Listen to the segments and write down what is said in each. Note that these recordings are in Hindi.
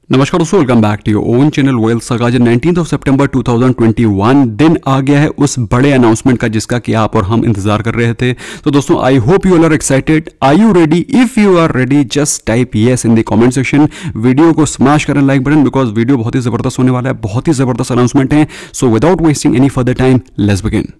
नमस्कार दोस्तों, welcome back to your own channel wealth Saga. 19 of सितंबर 2021 दिन आ गया है उस बड़े अनाउंसमेंट का जिसका कि आप और हम इंतजार कर रहे थे। तो दोस्तों, I hope you all are excited. Are you ready? If you are ready just type yes in the comment section. Video को स्मैश करें लाइक बटन, बिकॉज वीडियो बहुत ही जबरदस्त होने वाला है, बहुत ही जबरदस्त अनाउंसमेंट है। So without wasting any further time, let's begin.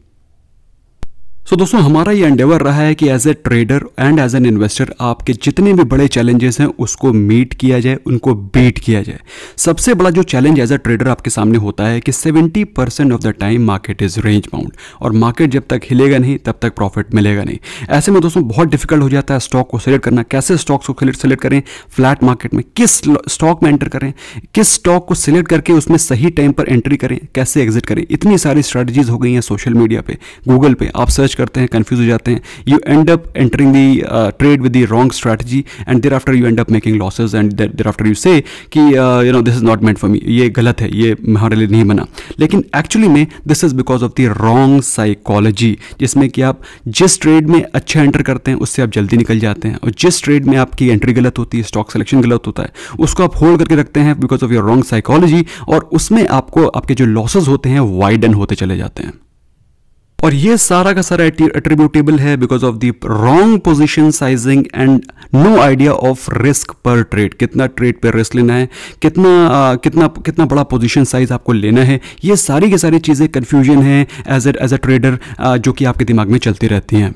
So दोस्तों, हमारा ये एंडेवर रहा है कि as a trader and as an investor आपके जितने भी बड़े चैलेंजेस हैं उसको मीट किया जाए, उनको बीट किया जाए। सबसे बड़ा जो चैलेंज एज ए ट्रेडर आपके सामने होता है कि 70% of the time market is range bound, और मार्केट जब तक हिलेगा नहीं तब तक प्रॉफिट मिलेगा नहीं। ऐसे में दोस्तों बहुत डिफिकल्ट हो जाता है स्टॉक को सिलेक्ट करना। कैसे स्टॉक्स को सिलेक्ट करें फ्लैट मार्केट में, किस स्टॉक में एंटर करें, किस स्टॉक को सिलेक्ट करके उसमें सही टाइम पर एंट्री करें, कैसे एग्जिट करें। इतनी सारी स्ट्रेटजीज हो गई हैं सोशल मीडिया पे, गूगल पे आप सर्च करते हैं, कंफ्यूज हो जाते हैं। You end up entering the trade with the wrong strategy and thereafter you end up making losses and thereafter you say कि this is not meant for me, ये गलत है, ये हमारे लिए नहीं बना। लेकिन एक्चुअली में this is because of the wrong psychology, जिसमें कि आप जिस ट्रेड में अच्छा एंटर करते हैं उससे आप जल्दी निकल जाते हैं, और जिस ट्रेड में आपकी एंट्री गलत होती है, स्टॉक सिलेक्शन गलत होता है, उसको आप होल्ड करके रखते हैं because of your wrong psychology, और उसमें आपको आपके जो लॉसेस होते हैं वाइडन होते चले जाते हैं। और ये सारा का सारा एट्रीब्यूटेबल है because of the wrong position sizing and no idea of risk पर ट्रेड। कितना ट्रेड पे रिस्क लेना है, कितना बड़ा पोजीशन साइज आपको लेना है, ये सारी की सारी चीज़ें कन्फ्यूजन है एज ए ट्रेडर जो कि आपके दिमाग में चलती रहती हैं।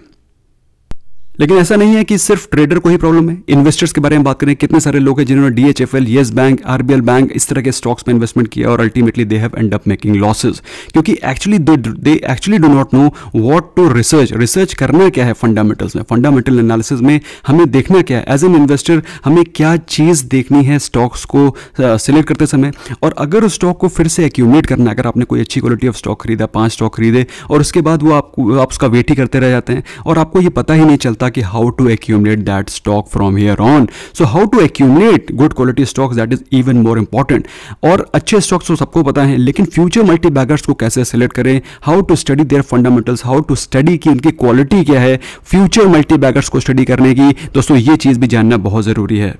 लेकिन ऐसा नहीं है कि सिर्फ ट्रेडर को ही प्रॉब्लम है। इन्वेस्टर्स के बारे में बात करें, कितने सारे लोग हैं जिन्होंने DHFL, yes bank, RBL bank इस तरह के स्टॉक्स में इन्वेस्टमेंट किया और ultimately they have end up making losses, क्योंकि they actually do not know what to research करना क्या है फंडामेंटल्स में, फंडामेंटल एनालिसिस में हमें देखना क्या है। एज एन इन्वेस्टर हमें क्या चीज़ देखनी है स्टॉक्स को सिलेक्ट करते समय, और अगर उस स्टॉक को फिर से एक्यूमुलेट करना है, अगर आपने कोई अच्छी क्वालिटी ऑफ स्टॉक खरीदा, 5 स्टॉक खरीदे और उसके बाद वो आप उसका वेट ही करते रह जाते हैं और आपको ये पता ही नहीं चलता कि how to accumulate that stock from here on. So how to accumulate good quality stocks, that is even more important. और अच्छे स्टॉक्स तो सबको पता है, लेकिन फ्यूचर मल्टी बैगर्स को कैसे सिलेक्ट करें, how to study their fundamentals, how to study कि उनकी क्वालिटी क्या है, फ्यूचर मल्टी बैगर्स को स्टडी करने की दोस्तों ये चीज़ भी जानना बहुत ज़रूरी है।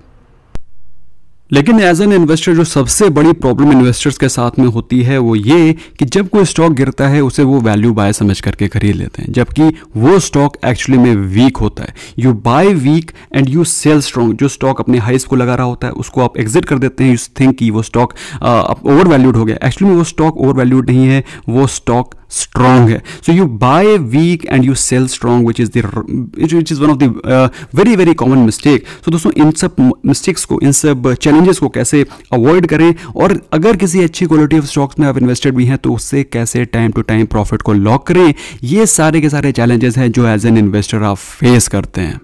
लेकिन एज एन इन्वेस्टर जो सबसे बड़ी प्रॉब्लम इन्वेस्टर्स के साथ में होती है वो ये कि जब कोई स्टॉक गिरता है उसे वो वैल्यू बाय समझ करके खरीद लेते हैं, जबकि वो स्टॉक एक्चुअली में वीक होता है। You buy weak and you sell strong. जो स्टॉक अपने हाइस को लगा रहा होता है उसको आप एग्जिट कर देते हैं। यू थिंक कि वो स्टॉक ओवर वैल्यूड हो गया, एक्चुअली में वो स्टॉक ओवर वैल्यूड नहीं है, वो स्टॉक स्ट्रॉन्ग है। So you buy weak and you sell strong, which is one of the very very common mistake. So दोस्तों, इन सब मिस्टेक्स को, इन सब चैलेंजेस को कैसे अवॉइड करें, और अगर किसी अच्छी क्वालिटी ऑफ स्टॉक्स में आप इन्वेस्टेड भी हैं तो उससे कैसे टाइम टू टाइम प्रॉफिट को लॉक करें, ये सारे के सारे चैलेंजेस हैं जो एज एन इन्वेस्टर आप फेस करते हैं।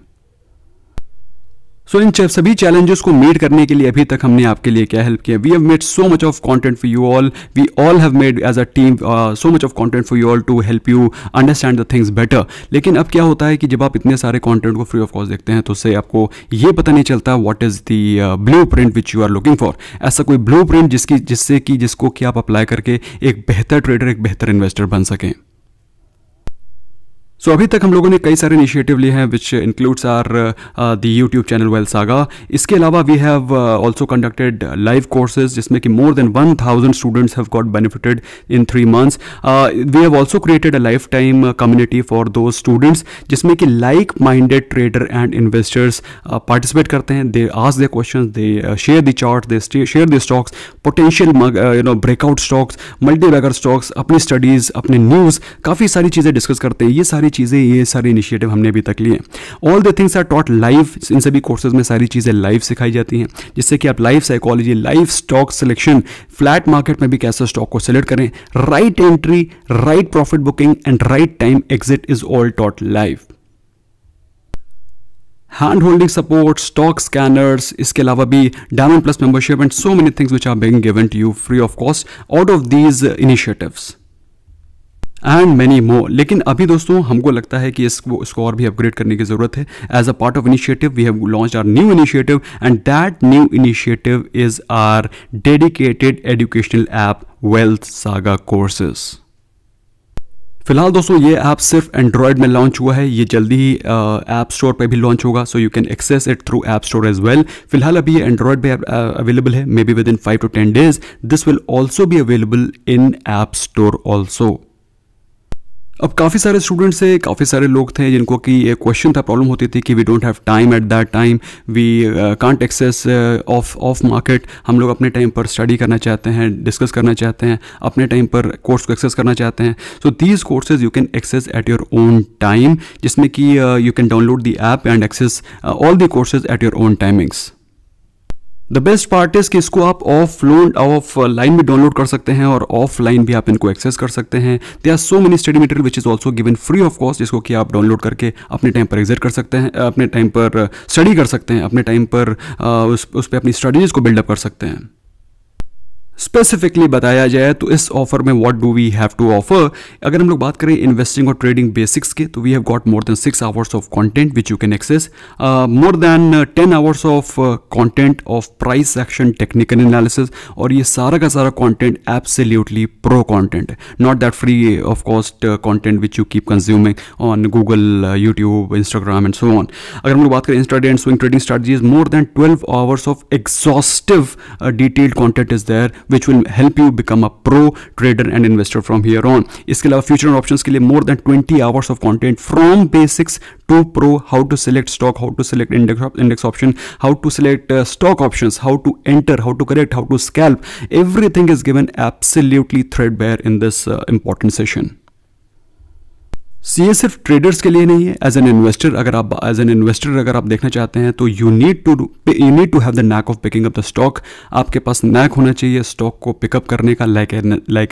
सो इन सभी चैलेंजेस को मीट करने के लिए अभी तक हमने आपके लिए क्या हेल्प किया। We have made so much of content for you all, we all have made as a team so much of content for you all to help you understand the things better. लेकिन अब क्या होता है कि जब आप इतने सारे कंटेंट को फ्री ऑफ कॉस्ट देखते हैं तो उससे आपको ये पता नहीं चलता what is the blueprint which you are looking for. ऐसा कोई ब्लू प्रिंट जिसको कि आप अप्लाई करके एक बेहतर ट्रेडर, एक बेहतर इन्वेस्टर बन सकें। सो अभी तक हम लोगों ने कई सारे इनिशिएटिव लिए हैं which includes are the YouTube channel wealth saga. इसके अलावा we have also conducted live courses जिसमें कि more than 1000 students have got benefited in 3 months। We have also created a lifetime community for those students जिसमें कि like minded trader and investors participate करते हैं। They ask their questions, they share the chart, they share the stocks, potential breakout stocks, multi bagger stocks, अपनी स्टडीज़, अपने न्यूज़, काफ़ी सारी चीज़ें डिस्कस करते हैं। ये सारी चीज़ें, ये सारे इनिशिएटिव हमने अभी तक लिए। All the things are taught live. इन सभी कोर्सेज में सारी चीज़ें लाइव सिखाई जाती हैं, जिससे कि आप live psychology, live stock selection, flat market में भी कैसे स्टॉक को सिलेक्ट करें, right entry, right profit booking and right time exit is all taught live. Hand holding support, stock scanners, इसके अलावा भी diamond plus membership and so many things which are being given to you free of cost out of these initiatives and many more. लेकिन अभी दोस्तों हमको लगता है कि इसको और भी अपग्रेड करने की ज़रूरत है। As a part of initiative we have launched our new initiative and that new initiative is our dedicated educational app wealth saga courses. फिलहाल दोस्तों ये ऐप सिर्फ एंड्रॉयड में लॉन्च हुआ है, ये जल्दी ही ऐप स्टोर पे भी लॉन्च होगा, so you can access it through app store as well. फिलहाल अभी ये एंड्रॉयड पे अवेलेबल है, maybe within 5 to 10 days this will also be available in app store also. अब काफ़ी सारे स्टूडेंट्स थे, काफ़ी सारे लोग थे जिनको कि एक क्वेश्चन था, प्रॉब्लम होती थी कि we don't have time at that time, we can't access of market. हम लोग अपने टाइम पर स्टडी करना चाहते हैं, डिस्कस करना चाहते हैं, अपने टाइम पर कोर्स को एक्सेस करना चाहते हैं। So these courses you can access at your own time, जिसमें कि you can download the app and access all the courses at your own timings. The best part is कि इसको आप ऑफ लाइन भी डाउनलोड कर सकते हैं और ऑफलाइन भी आप इनको एक्सेस कर सकते हैं। They are so many study material which is also given free of cost, जिसको कि आप डाउनलोड करके अपने टाइम पर एग्जिट कर सकते हैं, अपने टाइम पर स्टडी कर सकते हैं, अपने टाइम पर उस पर अपनी स्टडीज को बिल्डअप कर सकते हैं। स्पेसिफिकली बताया जाए तो इस ऑफर में what do we have to offer, अगर हम लोग बात करें इन्वेस्टिंग और ट्रेडिंग बेसिक्स के, तो we have got more than 6 hours of content which you can access, more than 10 hours of content of price action technical analysis, और ये सारा का सारा content absolutely pro content, not that free of cost content which you keep consuming on Google, YouTube, Instagram and so on. अगर हम लोग बात करें intraday and swing trading strategies, more than 12 hours of exhaustive detailed content is there which will help you become a pro trader and investor from here on. इसके अलावा फ्यूचर और ऑप्शंस के लिए more than 20 hours of content from basics to pro, how to select stock, how to select index option, how to select stock options, how to enter, how to correct, how to scalp. Everything is given absolutely threadbare in this important session. ये सिर्फ ट्रेडर्स के लिए नहीं है, एज एन इन्वेस्टर अगर आप देखना चाहते हैं तो you need to have the knack of picking up the stock. आपके पास नैक होना चाहिए स्टॉक को पिकअप करने का, like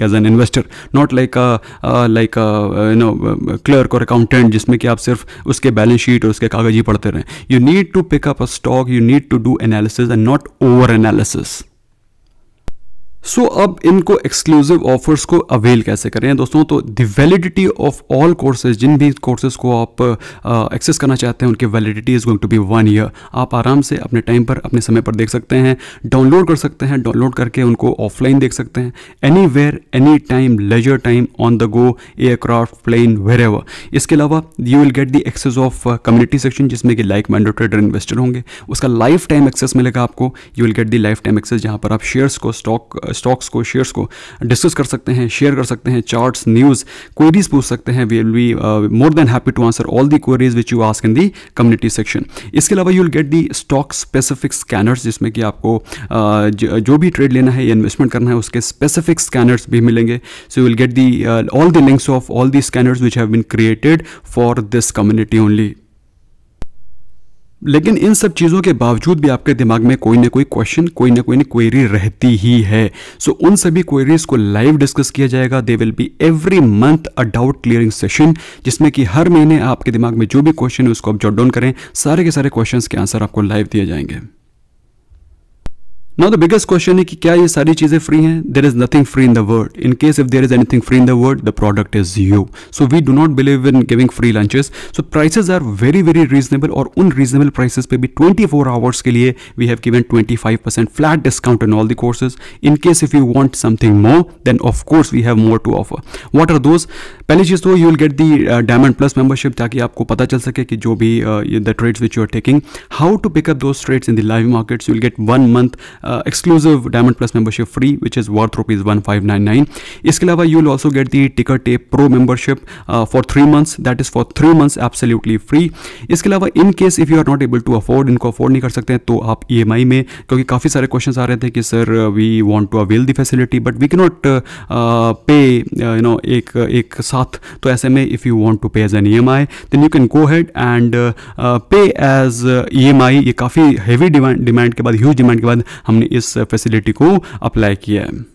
as an investor, not like clerk और अकाउंटेंट जिसमें कि आप सिर्फ उसके बैलेंस शीट और उसके कागज ही पढ़ते रहें। You need to pick up a stock, you need to do analysis and not over analysis. So अब इनको एक्सक्लूसिव ऑफर्स को अवेल कैसे करें दोस्तों, तो the validity of all courses, जिन भी कोर्सेज को आप एक्सेस करना चाहते हैं उनकी validity is going to be 1 year। आप आराम से अपने टाइम पर, अपने समय पर देख सकते हैं, डाउनलोड कर सकते हैं, डाउनलोड करके उनको ऑफलाइन देख सकते हैं, anywhere, any time, leisure time, on the go, aircraft, plane, wherever. इसके अलावा you will get the access of community section, जिसमें कि लाइक माइंडेड ट्रेडर इन्वेस्टर होंगे, उसका लाइफ टाइम एक्सेस मिलेगा आपको। You will get the lifetime access, जहाँ पर आप शेयर्स को, स्टॉक्स को, शेयर्स को डिस्कस कर सकते हैं, शेयर कर सकते हैं, चार्ट्स, न्यूज़, क्वेरीज पूछ सकते हैं। We will be more than happy to answer all the queries which you ask in the community section. इसके अलावा you will get the stock specific scanners, जिसमें कि आपको जो भी ट्रेड लेना है या इन्वेस्टमेंट करना है उसके स्पेसिफिक स्कैनर्स भी मिलेंगे। So you will get the all the links of all the scanners which have been created for this community only. लेकिन इन सब चीज़ों के बावजूद भी आपके दिमाग में कोई ना कोई क्वेश्चन, कोई ना कोई क्वेरी रहती ही है। सो उन सभी क्वेरीज को लाइव डिस्कस किया जाएगा। They will be every month a doubt clearing session, जिसमें कि हर महीने आपके दिमाग में जो भी क्वेश्चन है उसको आप जॉट डाउन करें, सारे के सारे क्वेश्चंस के आंसर आपको लाइव दिए जाएंगे। नाउ द बिगेस्ट क्वेश्चन है कि क्या ये सारी चीजें फ्री हैं? There is nothing free in the world. In case if there is anything free in the world, the product is you. So we do not believe in giving free lunches. So prices are very very reasonable, और उन रीजनेबल प्राइसेस पे भी 24 hours के लिए we have given 25% flat discount in all the courses. In case if you want something more, then of course we have more to offer. What are those? पहली चीज तो you will get the diamond plus membership, ताकि आपको पता चल सके कि जो भी the trades which you are taking, how to pick up those trades in the live markets. You will get 1 month exclusive Diamond Plus membership free, which is worth ₹1599. इसके अलावा you will also get the Ticker Tape Pro membership for 3 months. That is for 3 months absolutely free. इसके अलावा in case if you are not able to afford, इनको afford नहीं कर सकते हैं, तो आप EMI में, क्योंकि काफ़ी सारे questions आ रहे थे कि sir we want to avail the facility but we cannot pay एक साथ, तो ऐसे में if you want to pay as an EMI then you can go ahead and pay as EMI। ये काफ़ी heavy डिमांड के बाद, ह्यूज डिमांड के बाद हमने इस फैसिलिटी को अप्लाई किया है।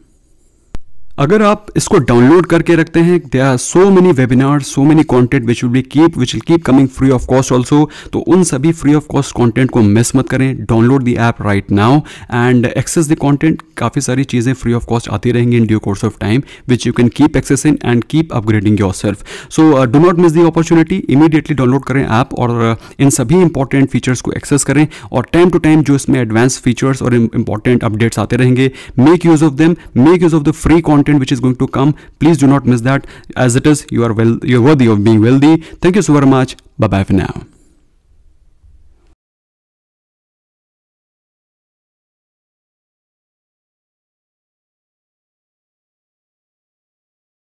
अगर आप इसको डाउनलोड करके रखते हैं, there are so many webinar, so many content which will keep coming free of cost also. तो उन सभी फ्री ऑफ कॉस्ट कंटेंट को मिस मत करें। Download the app right now and access the content. काफ़ी सारी चीज़ें फ्री ऑफ कॉस्ट आती रहेंगी in due course of time, which you can keep accessing and keep upgrading yourself. So do not miss the opportunity. Immediately download करें ऐप और इन सभी इंपॉर्टेंट फीचर्स को एक्सेस करें, और टाइम टू टाइम जो इसमें एडवांस फीचर्स और इंपॉर्टेंट अपडेट्स आते रहेंगे, make use of them, make use of the free content content which is going to come. Please do not miss that. As it is, you're worthy of being wealthy. Thank you so very much. Bye bye for now.